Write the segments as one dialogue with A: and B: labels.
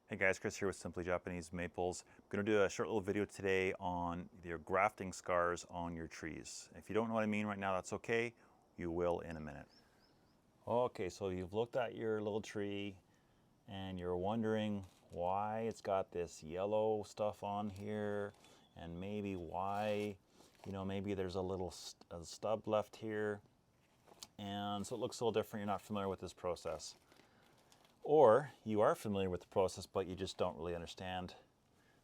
A: Hey guys, Chris here with Simply Japanese Maples. I'm going to do a short little video today on your grafting scars on your trees. If you don't know what I mean right now, that's okay. You will in a minute. Okay, so you've looked at your little tree and you're wondering why it's got this yellow stuff on here, and maybe why, maybe there's a little stub left here. And so it looks a little different. You're not familiar with this process. Or you are familiar with the process, but you just don't really understand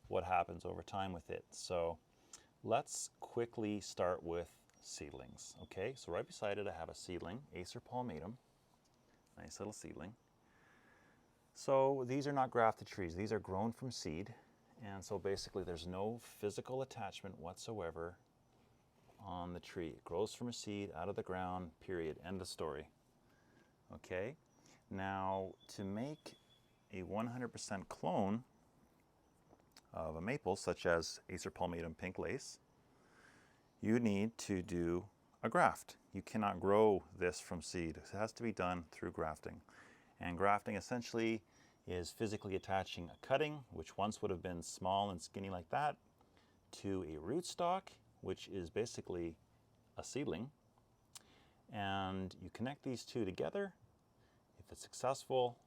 A: what happens over time with it. So let's quickly start with seedlings. Okay, so right beside it I have a seedling, Acer palmatum. Nice little seedling. So these are not grafted trees. These are grown from seed. And so basically there's no physical attachment whatsoever on the tree. It grows from a seed out of the ground, period, end of story. Okay. Now, to make a 100% clone of a maple, such as Acer palmatum pink lace, you need to do a graft. You cannot grow this from seed. It has to be done through grafting. And grafting essentially is physically attaching a cutting, which once would have been small and skinny like that, to a rootstock, which is basically a seedling. And you connect these two together. If it's successful,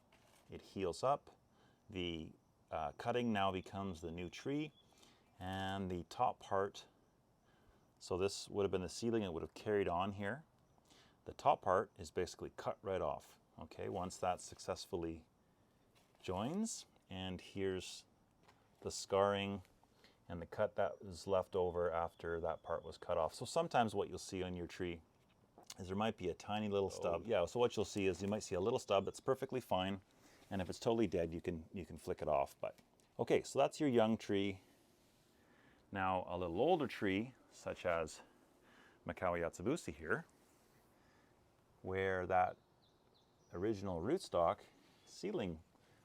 A: it heals up. The cutting now becomes the new tree, and the top part, so this would have been the seedling, it would have carried on here. The top part is basically cut right off. Okay, once that successfully joins, and here's the scarring and the cut that is left over after that part was cut off. So sometimes what you'll see on your tree is there might be a tiny little stub. Yeah, so what you'll see is you might see a little stub that's perfectly fine, and if it's totally dead, you can flick it off. But okay, so that's your young tree. Now a little older tree, such as Makawa Yatsubusa here, where that original rootstock seedling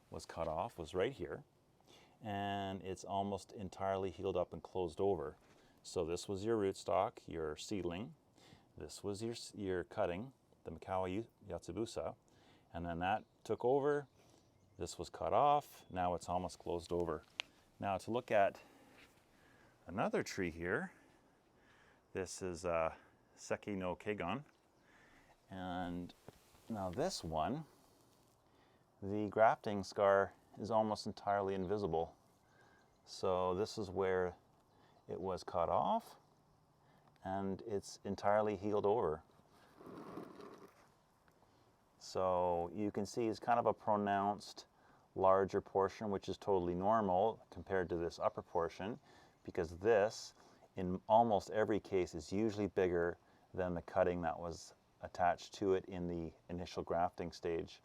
A: was cut off, was right here, and it's almost entirely healed up and closed over. So this was your rootstock, your seedling. This was your cutting, the Makawa Yatsubusa, and then that took over. This was cut off. Now it's almost closed over. Now to look at another tree here, this is Seki no Kegon, and now this one, the grafting scar is almost entirely invisible. So this is where it was cut off, and it's entirely healed over. So you can see it's kind of a pronounced larger portion, which is totally normal compared to this upper portion, because this, in almost every case, is usually bigger than the cutting that was attached to it in the initial grafting stage.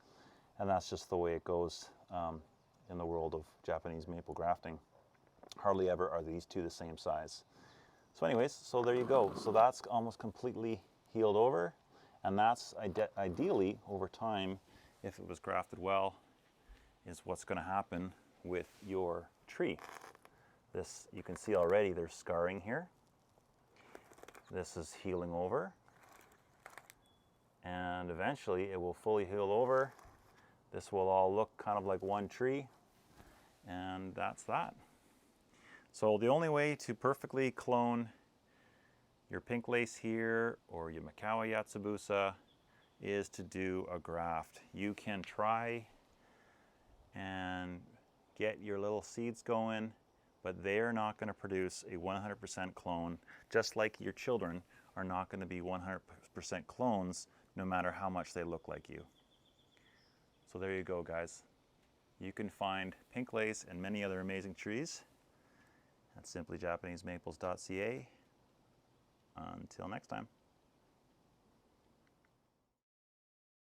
A: And that's just the way it goes in the world of Japanese maple grafting. Hardly ever are these two the same size. So anyways, so there you go. So that's almost completely healed over, and that's ideally over time, if it was grafted well, is what's going to happen with your tree. This, you can see already there's scarring here. This is healing over, and eventually it will fully heal over. This will all look kind of like one tree, and that's that. So the only way to perfectly clone your pink lace here or your Makawa Yatsubusa is to do a graft. You can try and get your little seeds going, but they're not going to produce a 100% clone, just like your children are not going to be 100% clones no matter how much they look like you. So there you go, guys. You can find pink lace and many other amazing trees at simplyjapanesemaples.ca. Until next time.